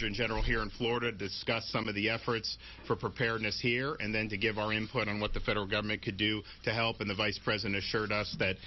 Surgeon General here in Florida to discuss some of the efforts for preparedness here and then to give our input on what the federal government could do to help. And the Vice President assured us that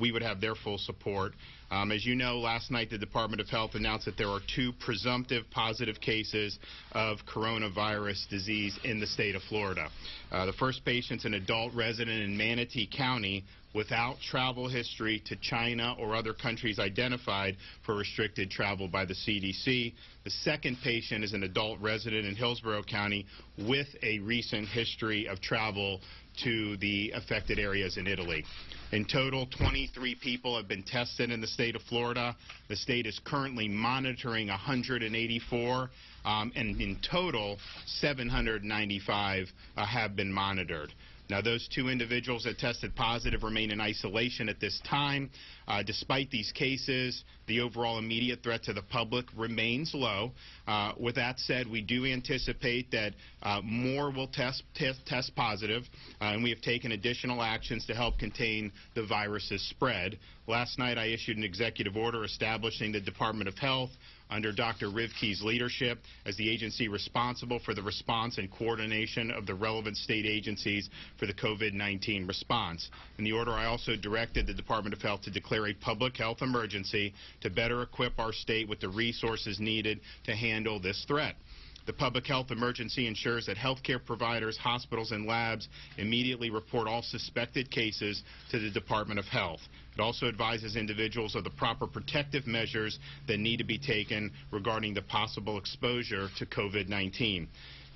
we would have their full support. As you know, last night the Department of Health announced that there are 2 presumptive positive cases of coronavirus disease in the state of Florida. The first patient's an adult resident in Manatee County without travel history to China or other countries identified for restricted travel by the CDC. The second patient is an adult resident in Hillsborough County with a recent history of travel to the affected areas in Italy. In total, 23 people have been tested in the state of Florida. The state is currently monitoring 184, and in total, 795 have been monitored. Now, those 2 individuals that tested positive remain in isolation at this time. Despite these cases, the overall immediate threat to the public remains low. With that said, we do anticipate that more will test positive, and we have taken additional actions to help contain the virus's spread. Last night, I issued an executive order establishing the Department of Health under Dr. Rivke's leadership as the agency responsible for the response and coordination of the relevant state agencies for the COVID-19 response. In the order, I also directed the Department of Health to declare a public health emergency to better equip our state with the resources needed to handle this threat. The public health emergency ensures that healthcare providers, hospitals, and labs immediately report all suspected cases to the Department of Health. It also advises individuals of the proper protective measures that need to be taken regarding the possible exposure to COVID-19.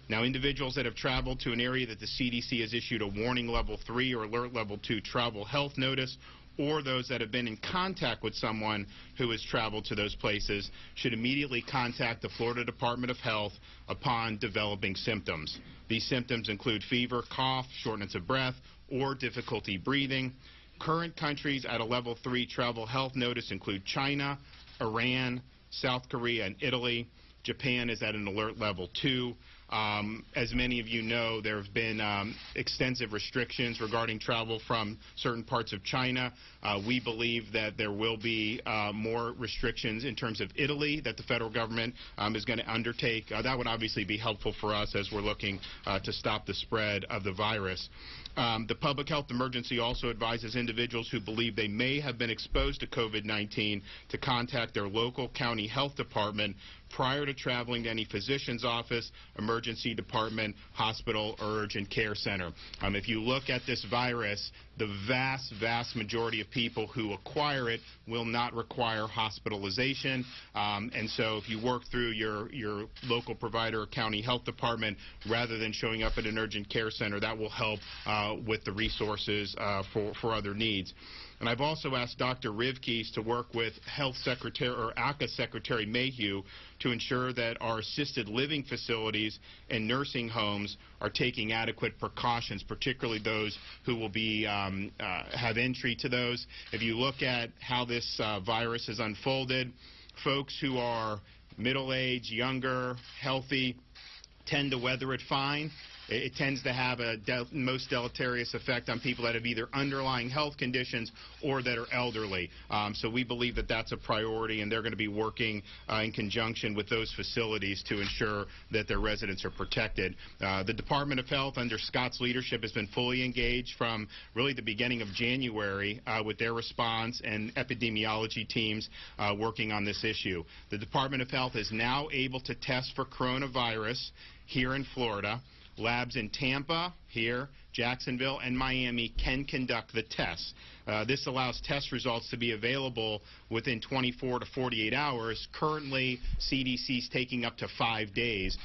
Now, individuals that have traveled to an area that the CDC has issued a warning level 3 or alert level 2 travel health notice, or those that have been in contact with someone who has traveled to those places should immediately contact the Florida Department of Health upon developing symptoms. These symptoms include fever, cough, shortness of breath, or difficulty breathing. Current countries at a level 3 travel health notice include China, Iran, South Korea, and Italy. Japan is at an alert level 2. As many of you know, there have been extensive restrictions regarding travel from certain parts of China. We believe that there will be more restrictions in terms of Italy that the federal government is going to undertake. That would obviously be helpful for us as we're looking to stop the spread of the virus. The public health emergency also advises individuals who believe they may have been exposed to COVID-19 to contact their local county health department prior to traveling to any physician's office, emergency department, hospital, or urgent care center. If you look at this virus, the vast majority of people who acquire it will not require hospitalization. And so if you work through your local provider or county health department rather than showing up at an urgent care center, that will help with the resources for other needs. And I've also asked Dr. Rivke to work with Health Secretary or ACA Secretary Mayhew to ensure that our assisted living facilities and nursing homes are taking adequate precautions, particularly those who will be have entry to those. If you look at how this virus has unfolded, folks who are middle-aged, younger, healthy, tend to weather it fine. It tends to have a most deleterious effect on people that have either underlying health conditions or that are elderly. So we believe that that's a priority, and they're going to be working in conjunction with those facilities to ensure that their residents are protected. The Department of Health, under Scott's leadership, has been fully engaged from really the beginning of January with their response and epidemiology teams working on this issue. The Department of Health is now able to test for coronavirus here in Florida. Labs in Tampa, here, Jacksonville, and Miami can conduct the tests. This allows test results to be available within 24 to 48 hours. Currently, CDC is taking up to 5 days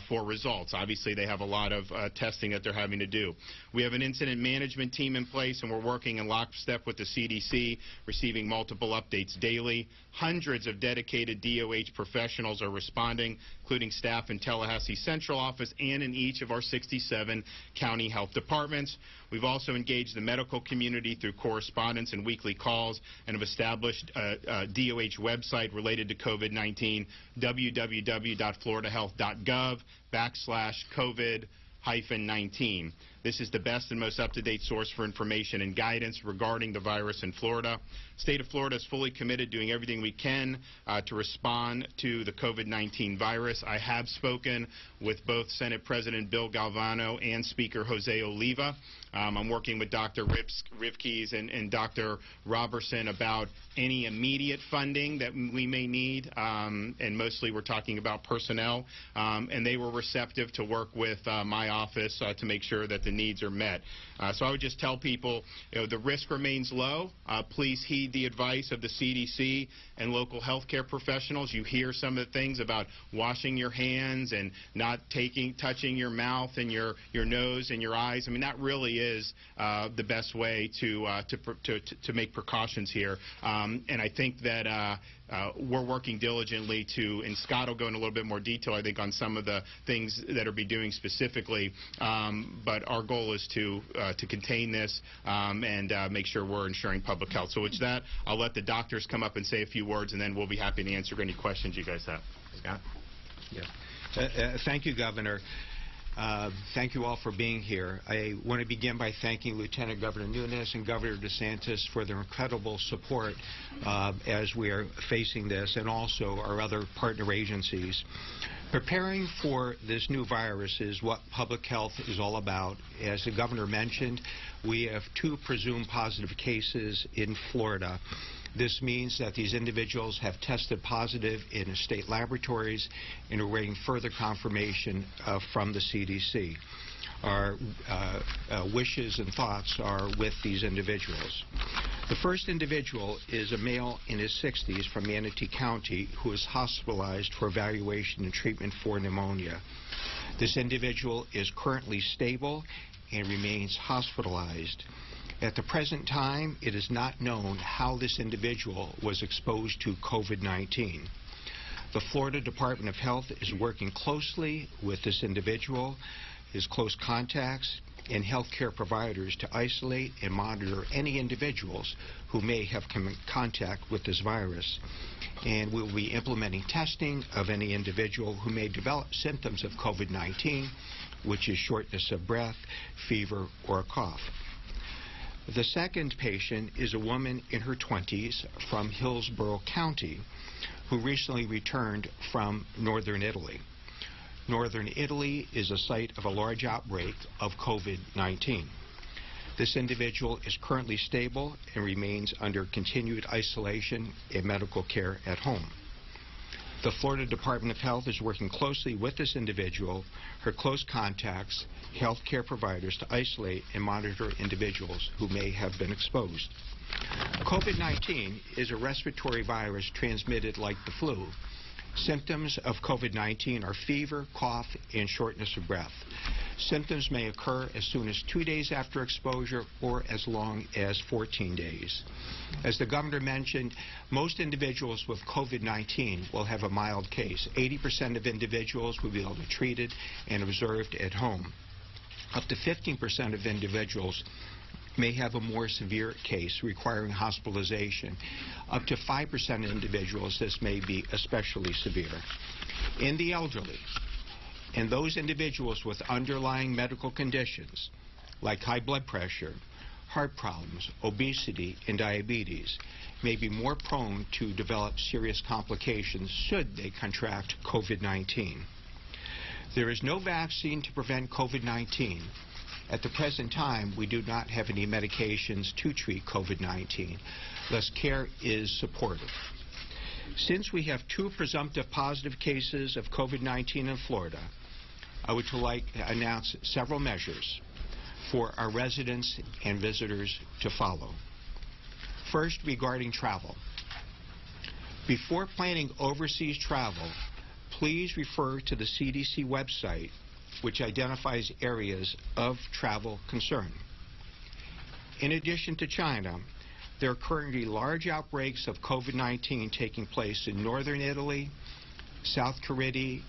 for results. Obviously, they have a lot of testing that they're having to do. We have an incident management team in place, and we're working in lockstep with the CDC, receiving multiple updates daily. Hundreds of dedicated DOH professionals are responding, including staff in Tallahassee Central Office and in each of our 67 county health departments. We've also engaged the medical community through correspondence and weekly calls and have established a DOH website related to COVID-19, www.floridahealth.gov/COVID-19. This is the best and most up-to-date source for information and guidance regarding the virus in Florida. State of Florida is fully committed, doing everything we can to respond to the COVID-19 virus. I have spoken with both Senate President Bill Galvano and Speaker Jose Oliva. I'm working with Dr. Rivkes and Dr. Robertson about any immediate funding that we may need, and mostly we're talking about personnel, and they were receptive to work with my office to make sure that the needs are met. So I would just tell people, the risk remains low. Please heed the advice of the CDC and local healthcare professionals. You hear some of the things about washing your hands and not touching your mouth and your nose and your eyes. I mean, that really is the best way to make precautions here. And I think that we're working diligently and Scott will go in a little bit more detail, I think, on some of the things that are be doing specifically. But our goal is to contain this and make sure we're ensuring public health. So with that, I'll let the doctors come up and say a few words, and then we'll be happy to answer any questions you guys have. Scott? Yeah. Thank you, Governor. Thank you all for being here. I want to begin by thanking Lieutenant Governor Nunes and Governor DeSantis for their incredible support as we are facing this, and also our other partner agencies. Preparing for this new virus is what public health is all about. As the Governor mentioned, we have 2 presumed positive cases in Florida. This means that these individuals have tested positive in state laboratories and are awaiting further confirmation from the CDC. Our wishes and thoughts are with these individuals. The first individual is a male in his 60s from Manatee County who is hospitalized for evaluation and treatment for pneumonia. This individual is currently stable and remains hospitalized. At the present time, it is not known how this individual was exposed to COVID-19. The Florida Department of Health is working closely with this individual, his close contacts, and healthcare providers to isolate and monitor any individuals who may have come in contact with this virus. And we will be implementing testing of any individual who may develop symptoms of COVID-19, which is shortness of breath, fever, or a cough. The second patient is a woman in her 20s from Hillsborough County who recently returned from northern Italy. Northern Italy is a site of a large outbreak of COVID-19. This individual is currently stable and remains under continued isolation and medical care at home. The Florida Department of Health is working closely with this individual, her close contacts, healthcare providers to isolate and monitor individuals who may have been exposed. COVID-19 is a respiratory virus transmitted like the flu. Symptoms of COVID-19 are fever, cough, and shortness of breath. Symptoms may occur as soon as 2 days after exposure or as long as 14 days. As the Governor mentioned, most individuals with COVID-19 will have a mild case. 80% of individuals will be able to be treated and observed at home. Up to 15% of individuals may have a more severe case requiring hospitalization. Up to 5% of individuals, this may be especially severe. In the elderly, and those individuals with underlying medical conditions like high blood pressure, heart problems, obesity, and diabetes may be more prone to develop serious complications should they contract COVID-19. There is no vaccine to prevent COVID-19. At the present time, we do not have any medications to treat COVID-19. Thus, care is supportive. Since we have 2 presumptive positive cases of COVID-19 in Florida, I would like to announce several measures for our residents and visitors to follow. First, regarding travel. Before planning overseas travel, please refer to the CDC website, which identifies areas of travel concern. In addition to China, there are currently large outbreaks of COVID-19 taking place in northern Italy, South Korea,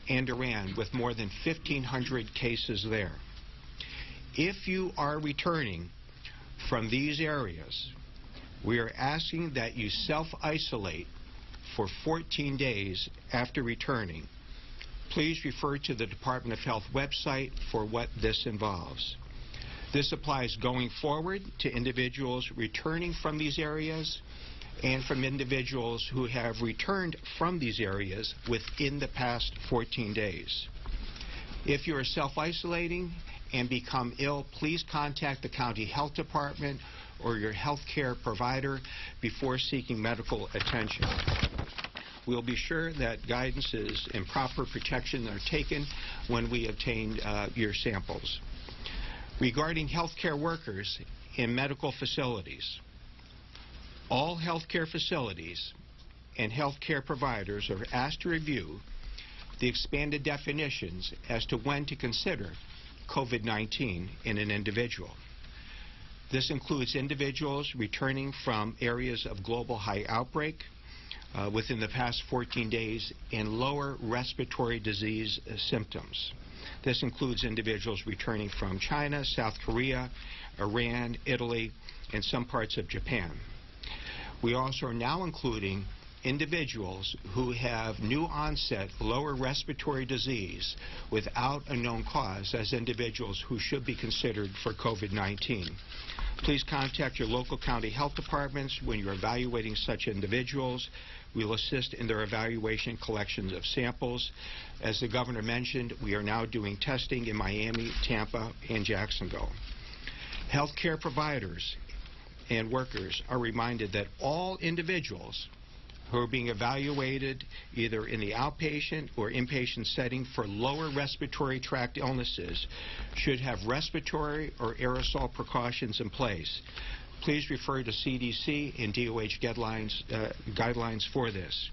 and Iran, with more than 1,500 cases there. If you are returning from these areas, we are asking that you self-isolate for 14 days after returning Please refer to the Department of Health website for what this involves. This applies going forward to individuals returning from these areas and from individuals who have returned from these areas within the past 14 days. If you are self-isolating and become ill, please contact the county health department or your health care provider before seeking medical attention. We'll be sure that guidances and proper protection are taken when we obtain your samples. Regarding healthcare workers in medical facilities, all healthcare facilities and healthcare providers are asked to review the expanded definitions as to when to consider COVID-19 in an individual. This includes individuals returning from areas of global high outbreak within the past 14 days and lower respiratory disease symptoms. This includes individuals returning from China, South Korea, Iran, Italy, and some parts of Japan. We also are now including individuals who have new onset lower respiratory disease without a known cause as individuals who should be considered for COVID-19. Please contact your local county health departments when you're evaluating such individuals. We'll assist in their evaluation collections of samples. As the governor mentioned, we are now doing testing in Miami, Tampa, and Jacksonville. Healthcare providers and workers are reminded that all individuals who are being evaluated either in the outpatient or inpatient setting for lower respiratory tract illnesses should have respiratory or aerosol precautions in place. Please refer to CDC and DOH guidelines for this.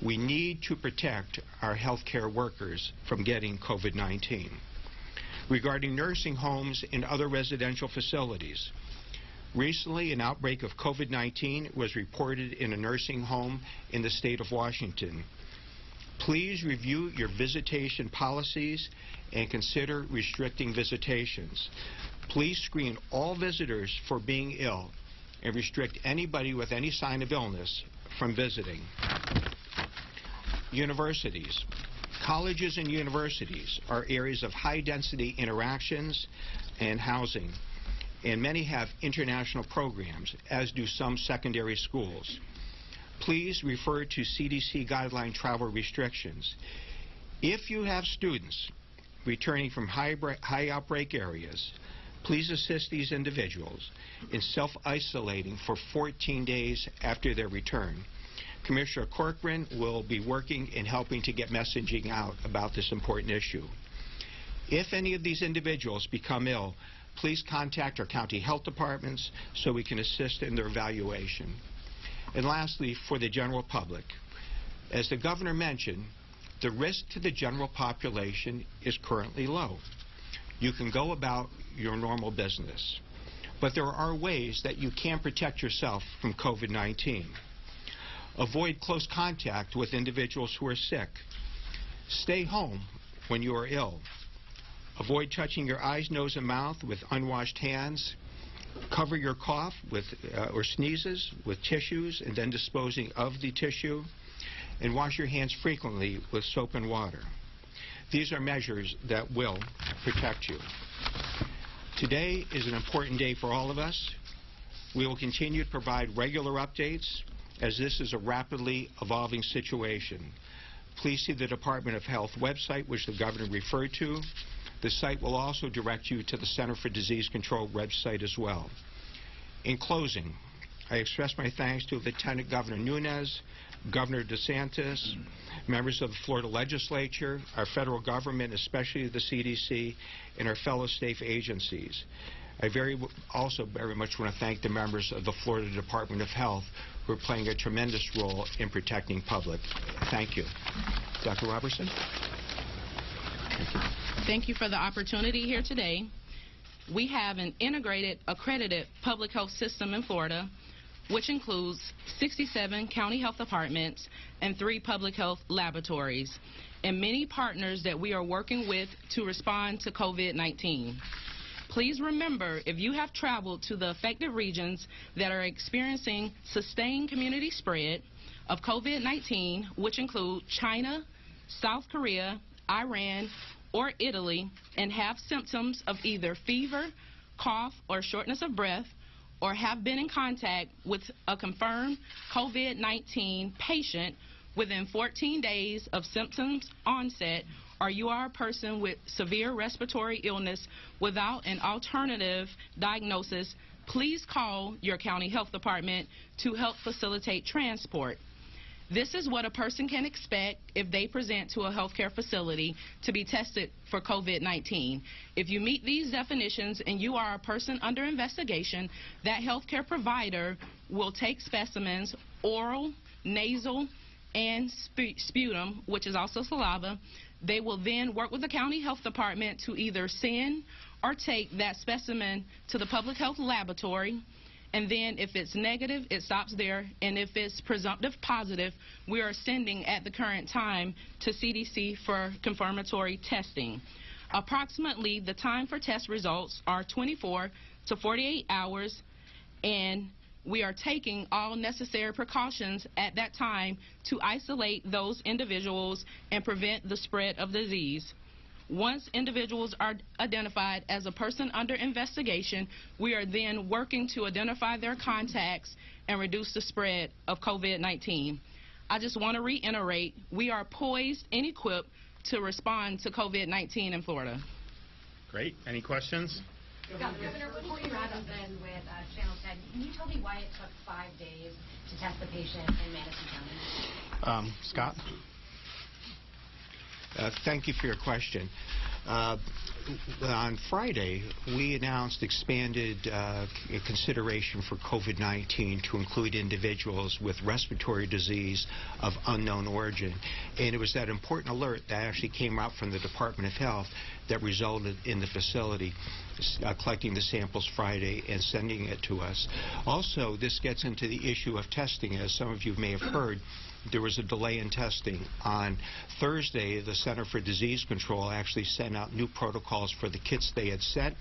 We need to protect our healthcare workers from getting COVID-19. Regarding nursing homes and other residential facilities, recently, an outbreak of COVID-19 was reported in a nursing home in the state of Washington. Please review your visitation policies and consider restricting visitations. Please screen all visitors for being ill and restrict anybody with any sign of illness from visiting. Universities. Colleges and universities are areas of high-density interactions and housing, and many have international programs, as do some secondary schools. Please refer to CDC guideline travel restrictions. If you have students returning from high outbreak areas, please assist these individuals in self-isolating for 14 days after their return. Commissioner Corcoran will be working and helping to get messaging out about this important issue. If any of these individuals become ill, please contact our county health departments so we can assist in their evaluation. And lastly, for the general public, as the governor mentioned, the risk to the general population is currently low. You can go about your normal business, but there are ways that you can protect yourself from COVID-19. Avoid close contact with individuals who are sick. Stay home when you are ill. Avoid touching your eyes, nose, and mouth with unwashed hands. Cover your cough or sneezes with tissues and then disposing of the tissue. And wash your hands frequently with soap and water. These are measures that will protect you. Today is an important day for all of us. We will continue to provide regular updates as this is a rapidly evolving situation. Please see the Department of Health website, which the governor referred to. The site will also direct you to the Center for Disease Control website as well. In closing, I express my thanks to Lieutenant Governor Nunes, Governor DeSantis, members of the Florida legislature, our federal government, especially the CDC, and our fellow state agencies. I also very much want to thank the members of the Florida Department of Health who are playing a tremendous role in protecting public. Thank you. Dr. Robertson? Thank you for the opportunity here today. We have an integrated, accredited public health system in Florida, which includes 67 county health departments and 3 public health laboratories, and many partners that we are working with to respond to COVID-19. Please remember, if you have traveled to the affected regions that are experiencing sustained community spread of COVID-19, which include China, South Korea, Iran, or Italy and have symptoms of either fever, cough, or shortness of breath, or have been in contact with a confirmed COVID-19 patient within 14 days of symptoms onset, or you are a person with severe respiratory illness without an alternative diagnosis, please call your county health department to help facilitate transport. This is what a person can expect if they present to a healthcare facility to be tested for COVID-19. If you meet these definitions and you are a person under investigation, that healthcare provider will take specimens, oral, nasal, and sputum, which is also saliva. They will then work with the county health department to either send or take that specimen to the public health laboratory. And then if it's negative, it stops there. And if it's presumptive positive, we are sending at the current time to CDC for confirmatory testing. Approximately the time for test results are 24 to 48 hours, and we are taking all necessary precautions at that time to isolate those individuals and prevent the spread of disease. Once individuals are identified as a person under investigation, we are then working to identify their contacts and reduce the spread of COVID-19. I just want to reiterate, we are poised and equipped to respond to COVID-19 in Florida. Great. Any questions? Governor, before you wrap up then with Channel 10, can you tell me why it took 5 days to test the patient in Madison County? Scott? Thank you for your question. On Friday, we announced expanded consideration for COVID-19 to include individuals with respiratory disease of unknown origin. And it was that important alert that actually came out from the Department of Health that resulted in the facility collecting the samples Friday and sending it to us. Also, this gets into the issue of testing. As some of you may have heard, there was a delay in testing. On Thursday, the Center for Disease Control actually sent out new protocols for the kits they had set.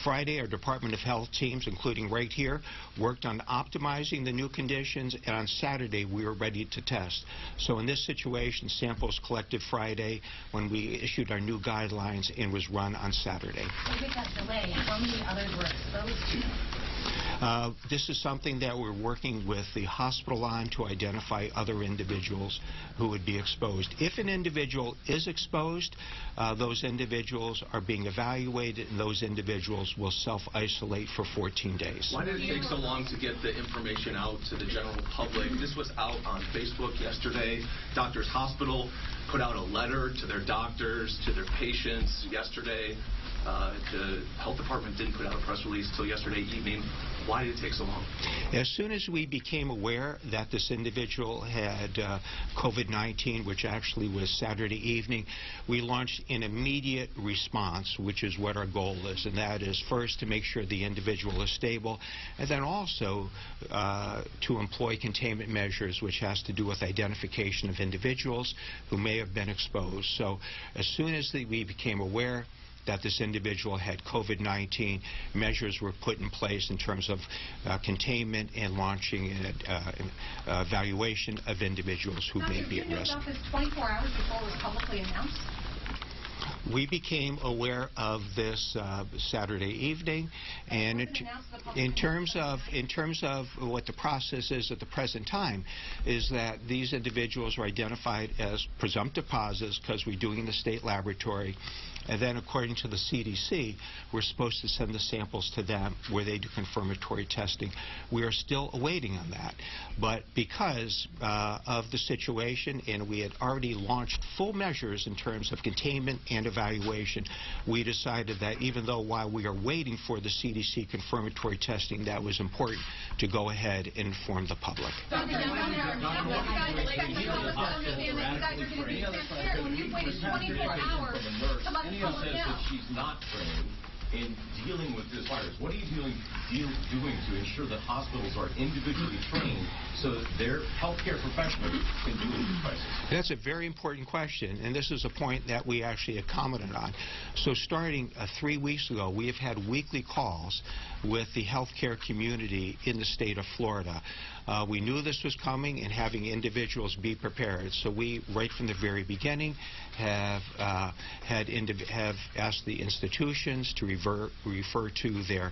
Friday, our Department of Health teams, including right here, worked on optimizing the new conditions, and on Saturday, we were ready to test. So in this situation, samples collected Friday when we issued our new guidelines and was run on Saturday. With that delay, how many others were exposed to? This is something that we're working with the hospital on to identify other individuals who would be exposed. If an individual is exposed, those individuals are being evaluated, and those individuals will self-isolate for 14 days. Why did it take so long to get the information out to the general public? This was out on Facebook yesterday. Doctors Hospital put out a letter to their doctors, to their patients yesterday. The health department didn't put out a press release until yesterday evening. Why did it take so long? As soon as we became aware that this individual had COVID-19, which actually was Saturday evening, we launched an immediate response, which is what our goal is, and that is first to make sure the individual is stable, and then also to employ containment measures, which has to do with identification of individuals who may have been exposed. So as soon as we became aware that this individual had COVID-19, measures were put in place in terms of containment and launching an evaluation of individuals who may be at risk. Did you know about this 24 hours before it was publicly announced? We became aware of this Saturday evening, and in terms of what the process is at the present time, is that these individuals were identified as presumptive positives because we're doing the state laboratory. And then, according to the CDC, we're supposed to send the samples to them where they do confirmatory testing. We are still awaiting on that. But because of the situation, and we had already launched full measures in terms of containment and evaluation, we decided that even though while we are waiting for the CDC confirmatory testing, that was important to go ahead and inform the public. When you waited 24 hours to let the public know. That she's not trained in dealing with this virus. What are you doing to ensure that hospitals are individually trained so that their healthcare professionals can deal with this crisis? That's a very important question, and this is a point that we actually had commented on. So starting 3 weeks ago, we have had weekly calls with the healthcare community in the state of Florida. We knew this was coming, and having individuals be prepared. So we, right from the very beginning, have asked the institutions to refer to their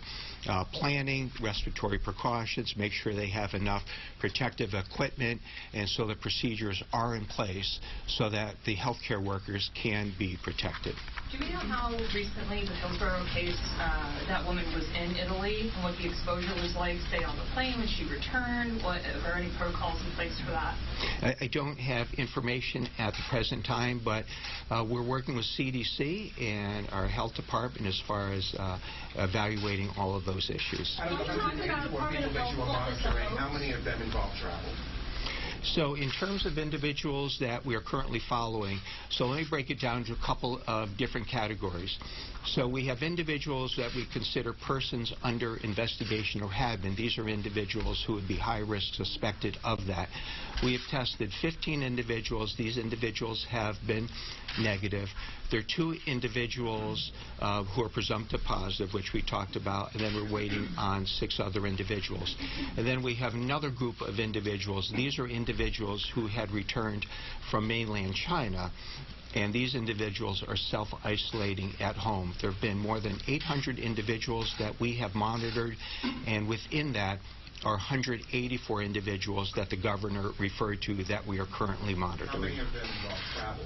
planning, respiratory precautions, make sure they have enough protective equipment, and so the procedures are in place so that the healthcare workers can be protected. Do we know how recently the Hillsborough case, that woman was in Italy, and what the exposure was like, say, on the plane when she returned? Are there any protocols in place for that? I don't have information at the present time, but we're working with CDC and our health department as far as evaluating all of those issues. How many of them involve travel? So in terms of individuals that we are currently following, so let me break it down to a couple of different categories. So we have individuals that we consider persons under investigation or have been. These are individuals who would be high risk, suspected of that. We have tested 15 individuals. These individuals have been negative. There are 2 individuals who are presumptive positive, which we talked about, and then we're waiting on 6 other individuals. And then we have another group of individuals. These are individuals who had returned from mainland China, and these individuals are self-isolating at home. There have been more than 800 individuals that we have monitored, and within that are 184 individuals that the governor referred to that we are currently monitoring. How many of them involve travel,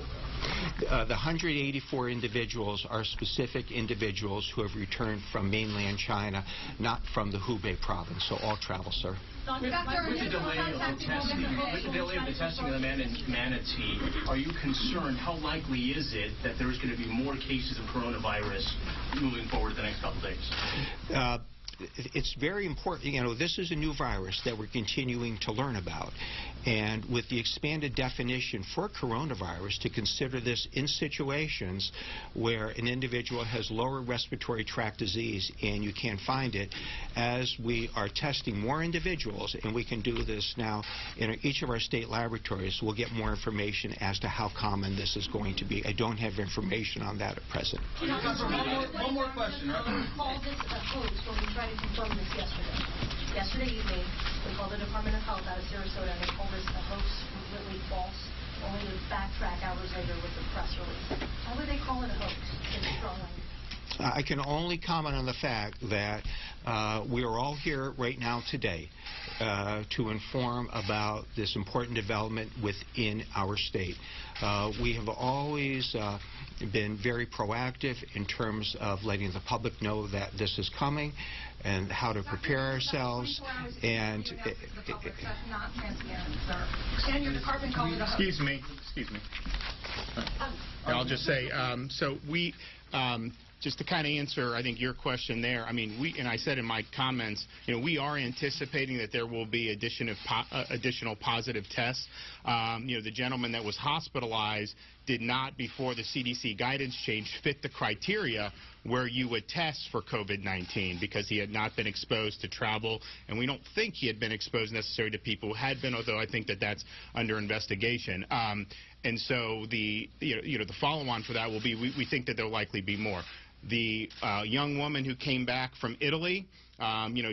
though? The 184 individuals are specific individuals who have returned from mainland China, not from the Hubei province, so all travel, sir. With the delay of the testing of the manatee, are you concerned? How likely is it that there is going to be more cases of coronavirus moving forward the next couple of days? It's very important. You know, this is a new virus that we're continuing to learn about. And with the expanded definition for coronavirus, to consider this in situations where an individual has lower respiratory tract disease and you can't find it, as we are testing more individuals, and we can do this now in each of our state laboratories, we'll get more information as to how common this is going to be. I don't have information on that at present. One more question. We called this a hoax when we tried to confirm this yesterday. Yesterday evening, we called the Department of Health out of Sarasota, and they told us the hoax completely false, only to backtrack hours later with the press release. How would they call it a hoax in strong language? I can only comment on the fact that we are all here right now today to inform about this important development within our state. We have always been very proactive in terms of letting the public know that this is coming and how to prepare ourselves. And that's not transparent, sir. And your department called it a hoax. Excuse me. I'll just say, so we... just to kind of answer, I think, your question there, I mean, and I said in my comments, you know, we are anticipating that there will be additional positive tests. You know, the gentleman that was hospitalized did not, before the CDC guidance change, fit the criteria where you would test for COVID-19 because he had not been exposed to travel, and we don't think he had been exposed necessarily to people who had been, although I think that that's under investigation. And so the follow-on for that will be we think that there will likely be more. The young woman who came back from Italy,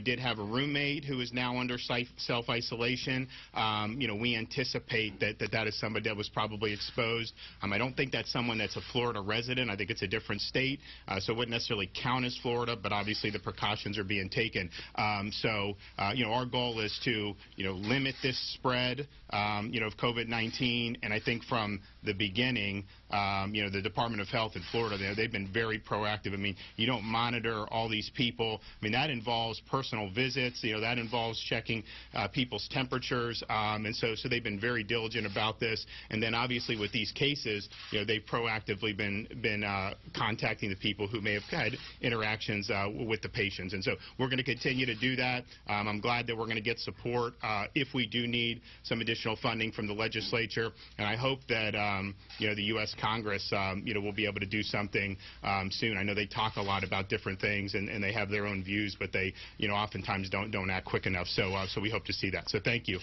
did have a roommate who is now under self-isolation. We anticipate that is somebody that was probably exposed. I don't think that's someone that's a Florida resident. I think it's a different state, so it wouldn't necessarily count as Florida, but obviously the precautions are being taken. Our goal is to, limit this spread, of COVID-19, and I think from the beginning, the Department of Health in Florida, they've been very proactive. I mean, you don't monitor all these people. I mean, that involves personal visits. That involves checking people's temperatures, and so they've been very diligent about this. And then obviously with these cases, they've proactively been contacting the people who may have had interactions with the patients. And so we're going to continue to do that. I'm glad that we're going to get support if we do need some additional funding from the legislature, and I hope that the U.S. Congress will be able to do something soon. I know they talk a lot about different things, and they have their own views, but they oftentimes don't act quick enough. So we hope to see that. So thank you.